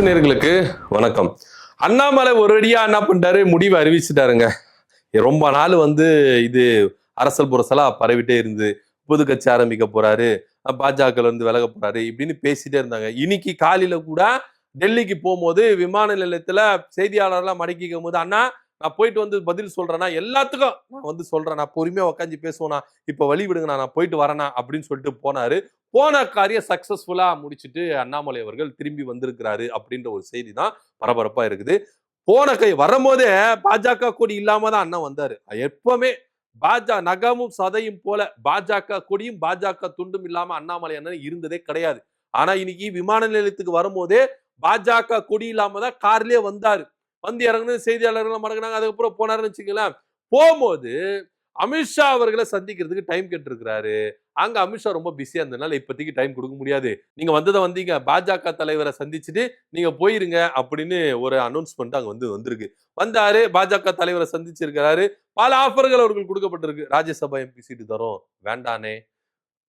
நேயர்களுக்கு வணக்கம். அண்ணாமலை ஒரு அடியா என்ன பண்ணிட்டாரு, முடிவை அறிவிச்சுட்டாருங்க. ரொம்ப நாள் இது அரசல் புரசலா பரவிட்டே இருந்து புது கட்சி ஆரம்பிக்க போறாரு, பாஜக விலக போறாரு இப்படின்னு பேசிட்டே இருந்தாங்க. இன்னைக்கு காலையில கூட டெல்லிக்கு போகும்போது விமான நிலையத்துல செய்தியாளர்லாம் மடக்கிக்கும் போது, அண்ணா நான் போயிட்டு பதில் சொல்றேன்னா எல்லாத்துக்கும் நான் சொல்றேன், நான் பொறுமையா உட்காந்து பேசுவேனா, இப்ப வழி விடுங்க, நான் போயிட்டு வரேனா அப்படின்னு சொல்லிட்டு போனாரு. போன காரியம் சக்சஸ்ஃபுல்லா முடிச்சுட்டு அண்ணாமலை அவர்கள் திரும்பி வந்திருக்கிறாரு அப்படின்ற ஒரு செய்தி தான் பரபரப்பா இருக்குது. போன வரும்போதே பாஜக கொடி இல்லாம தான் அண்ணா வந்தாரு. எப்பவுமே நகமும் சதையும் போல பாஜக கொடியும் பாஜக துண்டும் இல்லாம அண்ணாமலை அண்ணன் இருந்ததே கிடையாது. ஆனா இன்னைக்கு விமான நிலையத்துக்கு வரும்போதே பாஜக கொடி இல்லாம தான் கார்லயே வந்தாரு. இறங்குன்னு செய்தியாளர்கள் மடங்கினாங்க. அதுக்கப்புறம் போனாருன்னு வச்சுக்கலாம். போகும்போது அமித்ஷா அவர்களை சந்திக்கிறதுக்கு டைம் கேட்டிருக்கிறாரு. அங்க அமித்ஷா ரொம்ப பிஸியா இருந்ததுனால இப்போதைக்கு டைம் கொடுக்க முடியாது, நீங்க வந்தீங்க பாஜக தலைவரை சந்திச்சுட்டு நீங்க போயிருங்க அப்படின்னு ஒரு அனௌன்ஸ்மெண்ட் அங்க வந்திருக்கு. வந்தாரு, பாஜக தலைவரை சந்திச்சிருக்கிறாரு. பல ஆஃபர்கள் அவர்கள் கொடுக்கப்பட்டிருக்கு. ராஜ்யசபா எம்பி சீட்டு தரும், வேண்டானே.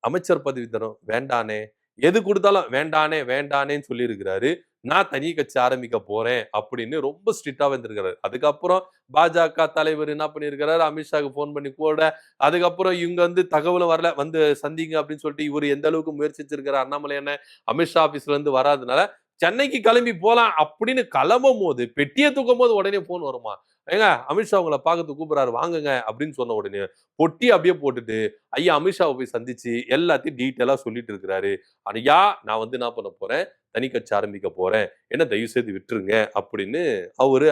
அமைச்சர் பதவி தரும், வேண்டானே. எது கொடுத்தாலும் வேண்டானே வேண்டானேன்னு சொல்லி இருக்கிறாரு. நான் தனி கட்சி ஆரம்பிக்க போறேன் அப்படின்னு ரொம்ப ஸ்ட்ரிக்டா வந்திருக்கிறாரு. அதுக்கப்புறம் பாஜக தலைவர் என்ன பண்ணிருக்கிறாரு, அமித்ஷாக்கு போன் பண்ணி கூட அதுக்கப்புறம் இவங்க தகவலும் வரல, சந்திங்க அப்படின்னு சொல்லிட்டு இவர் எந்த அளவுக்கு முயற்சிச்சிருக்கிறார் அண்ணாமலை என்ன அமித்ஷா ஆபீஸ்ல இருந்து வராதனால சென்னைக்கு கிளம்பி போலாம் அப்படின்னு கிளம்பும் போது பெட்டியை தூக்கும் போது உடனே போன் வருமா, ஏங்க அமித்ஷா உங்களை பார்க்கறதுக்கு கூப்பிடுறாரு வாங்குங்க அப்படின்னு சொன்ன உடனே பொட்டி அப்படியே போட்டுட்டு ஐயா அமித்ஷாவை போய் சந்திச்சு எல்லாத்தையும் டீட்டெயிலா சொல்லிட்டு இருக்கிறாரு. ஐயா நான் என்ன பண்ண போறேன், தனி கட்சி ஆரம்பிக்க போறேன், என்ன தயவு செய்து விட்டுருங்க அப்படின்னு அவரு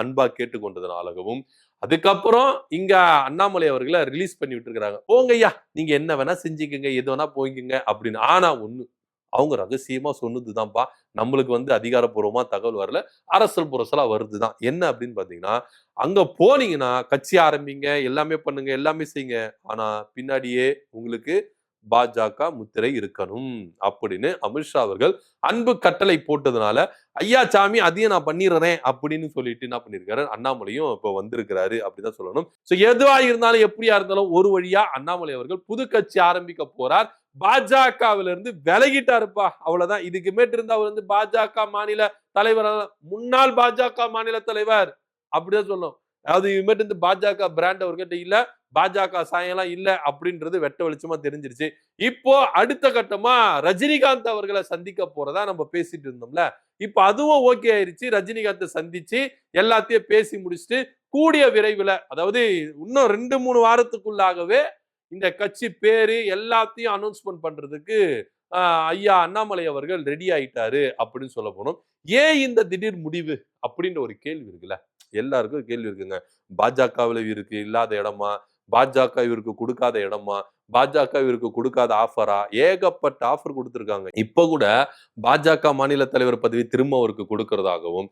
அன்பா கேட்டுக்கொண்டதுனாலவும் அதுக்கப்புறம் இங்க அண்ணாமலை அவர்களை ரிலீஸ் பண்ணி விட்டுருக்காங்க. போங்க ஐயா, நீங்க என்ன வேணா செஞ்சுக்கங்க, எது வேணா போய்க்குங்க அப்படின்னு. ஆனா ஒண்ணு, அவங்க ரகசியமா சொன்னதுதான்ப்பா, நம்மளுக்கு அதிகாரப்பூர்வமா தகவல் வரல, அரசல் புரசலா வருதுதான். என்ன அப்படின்னு பாத்தீங்கன்னா, அங்க போனீங்கன்னா கட்சி ஆரம்பிங்க, எல்லாமே பண்ணுங்க, எல்லாமே செய்யுங்க, ஆனா பின்னாடியே உங்களுக்கு பாஜக முத்திரை இருக்கணும் அப்படின்னு அமித்ஷா அவர்கள் அன்பு கட்டளை போட்டதுனால ஐயா சாமி அதையும் நான் பண்ணிடுறேன் அப்படின்னு சொல்லிட்டு என்ன பண்ணிருக்காரு அண்ணாமலையும் இப்ப வந்திருக்கிறாரு அப்படிதான் சொல்லணும். சோ எதுவா இருந்தாலும் எப்படியா இருந்தாலும் ஒரு வழியா அண்ணாமலை அவர்கள் புது கட்சி ஆரம்பிக்க போறார். பாஜகவில இருந்து விலகிட்டாருப்பா, அவ்வளவுதான். இதுக்கு மேட்டு இருந்தா அவர் பாஜக மாநில தலைவர், முன்னாள் பாஜக மாநில தலைவர் அப்படிதான் சொல்லணும். அதாவது இதுமேட்டு பாஜக பிராண்ட் அவர்கிட்ட இல்ல, பாஜக சாயம்லாம் இல்ல அப்படின்றது வெட்ட வெளிச்சமா தெரிஞ்சிருச்சு. இப்போ அடுத்த கட்டமா ரஜினிகாந்த் அவர்களை சந்திக்க போறதா நம்ம பேசிட்டு இருந்தோம்ல, இப்ப அதுவும் ஓகே ஆயிருச்சு. ரஜினிகாந்தை சந்திச்சு எல்லாத்தையும் பேசி முடிச்சுட்டு கூடிய விரைவில், அதாவது இன்னும் 2-3 வாரத்துக்குள்ளாகவே இந்த கட்சி பேரு எல்லாத்தையும் அனௌன்ஸ்மெண்ட் பண்றதுக்கு ஐயா அண்ணாமலை அவர்கள் ரெடி ஆயிட்டாரு அப்படின்னு சொல்ல போனோம். ஏன் இந்த திடீர் முடிவு அப்படின்ற ஒரு கேள்வி இருக்குல்ல, எல்லாருக்கும் கேள்வி இருக்குங்க. பாஜகவில் இருக்கு இல்லாத இடமா, பாஜக இவருக்கு கொடுக்காத இடமா, பாஜக இவருக்கு கொடுக்காத ஆஃபரா, ஏகப்பட்ட ஆஃபர் கொடுத்திருக்காங்க. இப்ப கூட பாஜக மாநில தலைவர் பதவி திரும்ப அவருக்கு கொடுக்கறதாகவும்,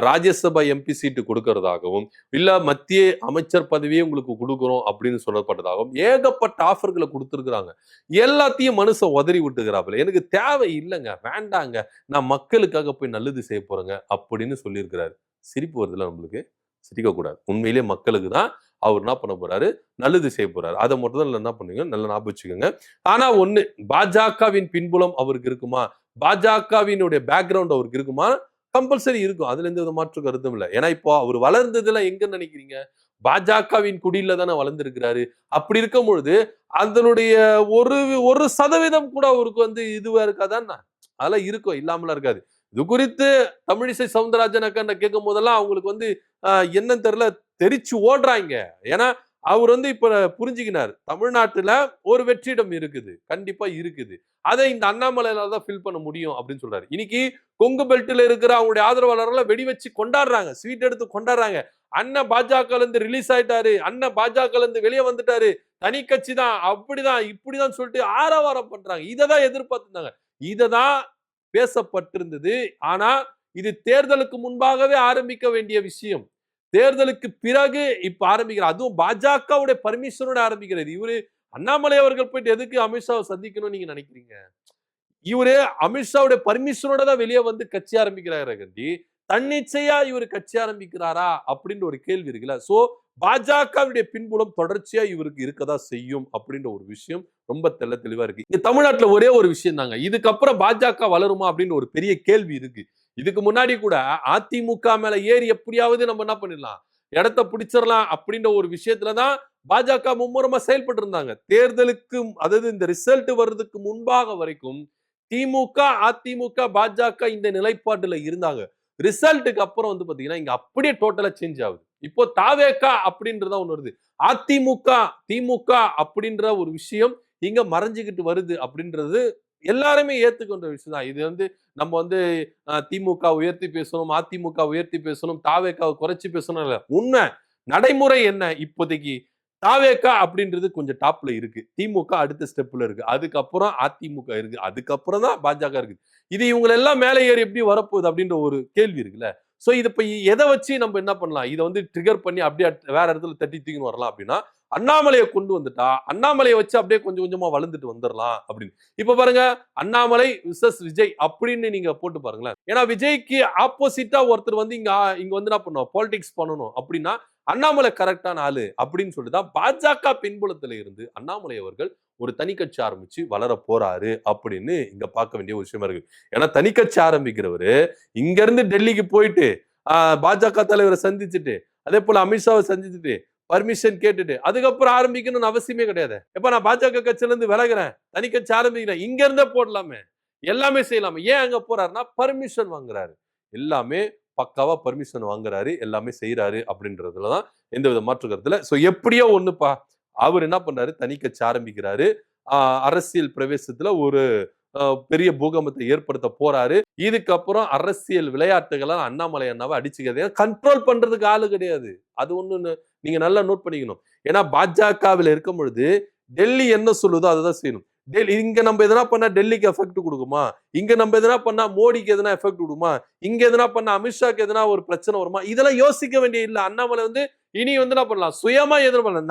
ராஜ்யசபா எம்பி சீட்டு கொடுக்கறதாகவும், இல்ல மத்திய அமைச்சர் பதவியே உங்களுக்கு கொடுக்குறோம் அப்படின்னு சொல்லப்பட்டதாகவும் ஏகப்பட்ட ஆஃபர்களை கொடுத்திருக்கிறாங்க. எல்லாத்தையும் மனுஷன் உதறி விட்டுக்கிறாப்புல. எனக்கு தேவை இல்லைங்க, வேண்டாங்க, நான் மக்களுக்காக போய் நல்லது செய்ய போறேங்க அப்படின்னு சொல்லியிருக்கிறாரு. சிரிப்பு வருதுல நம்மளுக்கு, சிரிக்க கூடாது. உண்மையிலேயே மக்களுக்கு தான் அவர் என்ன பண்ண போறாரு, நல்லது செய்ய போறாரு. அதை மட்டும் தான் என்ன பண்ணுங்க, நல்ல ஞாபகம் வச்சுக்கோங்க. ஆனா ஒண்ணு, பாஜகவின் பின்புலம் அவருக்கு இருக்குமா, பாஜகவினுடைய பேக்ரவுண்ட் அவருக்கு இருக்குமா, கம்பல்சரி இருக்கும். அதுல எந்த மாற்று கருத்தும் இல்லை. ஏன்னா இப்போ அவர் வளர்ந்ததுல எங்க நினைக்கிறீங்க, பாஜகவின் குடியில தானே வளர்ந்திருக்கிறாரு. அப்படி இருக்கும் பொழுது அதனுடைய ஒரு சதவீதம் கூட அவருக்கு இதுவா இருக்காதான், அதெல்லாம் இருக்கும், இல்லாமலாம் இருக்காது. இது குறித்து தமிழிசை சவுந்தரராஜன் அக்கா கேட்கும் போதெல்லாம் அவங்களுக்கு என்னன்னு தெரியல, தெரிச்சு ஓடுறாங்க. ஏன்னா அவர் இப்ப புரிஞ்சுக்கினார், தமிழ்நாட்டுல ஒரு வெற்றிடம் இருக்குது, கண்டிப்பா இருக்குது, அதை இந்த அண்ணாமலையால தான் ஃபில் பண்ண முடியும் அப்படின்னு சொல்றாரு. இன்னைக்கு கொங்கு பெல்ட்ல இருக்கிற அவங்களுடைய ஆதரவாளர்கள் வெடி வச்சு கொண்டாடுறாங்க, ஸ்வீட் எடுத்து கொண்டாடுறாங்க. அண்ணன் பாஜக இருந்து ரிலீஸ் ஆயிட்டாரு, அண்ணன் பாஜக இருந்து வெளியே வந்துட்டாரு, தனி கட்சி தான், அப்படிதான் இப்படிதான் சொல்லிட்டு ஆரவாரம் பண்றாங்க. இததான் எதிர்பார்த்திருந்தாங்க, இததான் பேசப்பட்டிருந்தது. ஆனா இது தேர்தலுக்கு முன்பாகவே ஆரம்பிக்க வேண்டிய விஷயம், தேர்தலுக்கு பிறகு இப்ப ஆரம்பிக்கிறார். அதுவும் பாஜகவுடைய பர்மிஷனோட ஆரம்பிக்கிறது. இவரு அண்ணாமலை அவர்கள் போயிட்டு எதுக்கு அமித்ஷாவை சந்திக்கணும்னு நீங்க நினைக்கிறீங்க? இவரு அமித்ஷாவுடைய பர்மிஷனோட தான் வெளியே கட்சி ஆரம்பிக்கிறாரு கண்டி. தன்னிச்சையா இவர் கட்சி ஆரம்பிக்கிறாரா அப்படின்ற ஒரு கேள்வி இருக்குல்ல. சோ பாஜகவுடைய பின்புலம் தொடர்ச்சியா இவருக்கு இருக்கதா செய்யும் அப்படின்ற ஒரு விஷயம் ரொம்ப தெளிவா இருக்கு. இங்க தமிழ்நாட்டுல ஒரே ஒரு விஷயம் தாங்க, இதுக்கப்புறம் பாஜக வளருமா அப்படின்னு ஒரு பெரிய கேள்வி இருக்கு. இதுக்கு முன்னாடி கூட அதிமுக மேல ஏறி எப்படியாவது நம்ம என்ன பண்ணிடலாம், இடத்த பிடிச்சிடலாம் அப்படின்ற ஒரு விஷயத்துலதான் பாஜக மும்முரமா செயல்பட்டு இருந்தாங்க. தேர்தலுக்கு, அதாவது இந்த ரிசல்ட் வர்றதுக்கு முன்பாக வரைக்கும் திமுக, அதிமுக, பாஜக இந்த நிலைப்பாட்டுல இருந்தாங்க. ரிசல்ட்டுக்கு அப்புறம் வந்து பாத்தீங்கன்னா இங்க அப்படியே டோட்டலா சேஞ்ச் ஆகுது. இப்போ தாவேகா அப்படின்றத ஒண்ணு வருது. அதிமுக, திமுக அப்படின்ற ஒரு விஷயம் இங்க மறைஞ்சுக்கிட்டு வருது அப்படின்றது எல்லாருமே ஏத்துக்கின்ற விஷயம் தான். இது வந்து நம்ம வந்து திமுக உயர்த்தி பேசணும், அதிமுக உயர்த்தி பேசணும், தாவேகாவை குறைச்சி பேசணும் இல்ல. உண்மை நடைமுறை என்ன இப்போதைக்கு, தாவேகா அப்படின்றது கொஞ்சம் டாப்ல இருக்கு, திமுக அடுத்த ஸ்டெப்ல இருக்கு, அதுக்கப்புறம் அதிமுக இருக்கு, அதுக்கப்புறம் தான் பாஜக இருக்கு. இது இவங்க எல்லாம் மேலே ஏறி எப்படி வரப்போகுது அப்படின்ற ஒரு கேள்வி இருக்குல்ல. சோ இது இப்ப எதை வச்சு நம்ம என்ன பண்ணலாம், இதை வந்து ட்ரிகர் பண்ணி அப்படியே வேற இடத்துல தட்டி தூக்கின்னு வரலாம் அப்படின்னா, அண்ணாமலையை கொண்டு வந்துட்டா அண்ணாமலையை வச்சு அப்படியே கொஞ்சம் கொஞ்சமா வளர்ந்துட்டு வந்துடலாம் அப்படின்னு. இப்ப பாருங்க, அண்ணாமலை விசஸ் விஜய் அப்படின்னு நீங்க போட்டு பாருங்களேன். ஏன்னா விஜய்க்கு ஆப்போசிட்டா ஒருத்தர் வந்து இங்க வந்து என்ன பண்ணுவோம், பாலிடிக்ஸ் பண்ணணும் அப்படின்னா அண்ணாமலை கரெக்டான ஆளு அப்படின்னு சொல்லிதான் பாஜக பின்புலத்துல இருந்து அண்ணாமலை அவர்கள் ஒரு தனி கட்சி ஆரம்பிச்சு வளர போறாரு அப்படின்னு இங்க பார்க்க வேண்டிய ஒரு விஷயமா இருக்கு. ஏன்னா தனி கட்சி ஆரம்பிக்கிறவரு இங்க இருந்து டெல்லிக்கு போயிட்டு பாஜக தலைவரை சந்திச்சுட்டு, அதே போல அமித்ஷாவை சந்திச்சுட்டு பர்மிஷன் கேட்டுட்டு அதுக்கப்புறம் ஆரம்பிக்கணும்னு அவசியமே கிடையாது. எப்ப நான் பாஜக கட்சியில இருந்து விலகிறேன், தனி கட்சி ஆரம்பிக்கிறேன், இங்க இருந்தே போடலாமே, எல்லாமே செய்யலாமே. ஏன் அங்க போறாருன்னா பர்மிஷன் வாங்குறாரு, எல்லாமே பக்காவா பர்மிஷன் வாங்குறாரு, எல்லாமே செய்யறாரு அப்படின்றதுலதான் எந்த வித மாற்று கருத்துல. சோ எப்படியோ ஒண்ணுப்பா, அவர் என்ன பண்றாரு, தனி கட்சி ஆரம்பிக்கிறாரு, அரசியல் பிரவேசத்துல ஒரு பெரிய பூகம்பத்தை ஏற்படுத்த போறாரு. இதுக்கப்புறம் அரசியல் விளையாட்டுகளை அண்ணாமலை அண்ணாவை அடிச்சுக்கிறது கண்ட்ரோல் பண்றதுக்கு ஆளு கிடையாது. அது ஒண்ணு நீங்க நல்லா நோட் பண்ணிக்கணும். ஏன்னா பாஜகவில் இருக்கும் பொழுது டெல்லி என்ன சொல்லுதோ அதை செய்யணும். டெல்லி இங்க நம்ம எதனா பண்ணா டெல்லிக்கு எஃபெக்ட் கொடுக்குமா, இங்க நம்ம எதனா பண்ணா மோடிக்கு எதனா எஃபெக்ட் கொடுக்குமா, இங்க எதனா பண்ணா அமித்ஷாக்கு எதனா ஒரு பிரச்சனை வருமா, இதெல்லாம் யோசிக்க வேண்டிய இல்ல. அண்ணாமலை வந்து இனி வந்து என்ன பண்ணலாம், சுயமா எதுவும் பண்ணலாம்,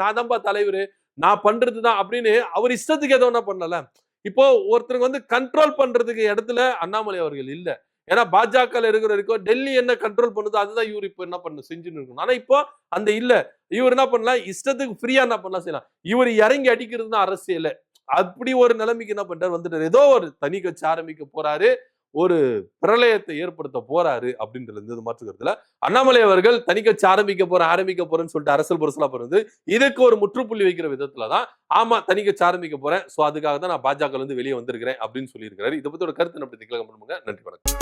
நான் தான்ப்பா தலைவர், நான் பண்றதுதான் அப்படின்னு அவர் இஷ்டத்துக்கு எதோ என்ன பண்ணல. இப்போ ஒருத்தருக்கு வந்து கண்ட்ரோல் பண்றதுக்கு இடத்துல அண்ணாமலை அவர்கள் இல்ல. ஏன்னா பாஜக இருக்கிற வரைக்கும் டெல்லி என்ன கண்ட்ரோல் பண்ணுதோ அதுதான் இவர் இப்ப என்ன பண்ண செஞ்சுன்னு இருக்கணும். ஆனா இப்போ அந்த இல்ல, இவர் என்ன பண்ணலாம், இஷ்டத்துக்கு ஃப்ரீயா என்ன பண்ணலாம் செய்யலாம். இவர் இறங்கி அடிக்கிறது தான் அரசியல். அப்படி ஒரு நிலைமைக்கு என்ன பண்றாரு, வந்துட்டாரு. ஏதோ ஒரு தனி கட்சி ஆரம்பிக்க போறாரு, ஒரு பிரளயத்தை ஏற்படுத்த போறாரு அப்படின்றது மாற்றுக்கிறதுல அண்ணாமலை அவர்கள் தனி கட்சி ஆரம்பிக்க போறேன்னு சொல்லிட்டு அரசியல் புரசலா போறது, இதுக்கு ஒரு முற்றுப்புள்ளி வைக்கிற விதத்துலதான் ஆமா தனி கட்சி ஆரம்பிக்க போறேன், சோ அதுக்காக தான் நான் பாஜக இருந்து வெளியே வந்திருக்கிறேன் அப்படின்னு சொல்லி இருக்கிறாரு. இதை பத்தி ஒரு கருத்து நம்ம பண்ணுங்க. நன்றி, வணக்கம்.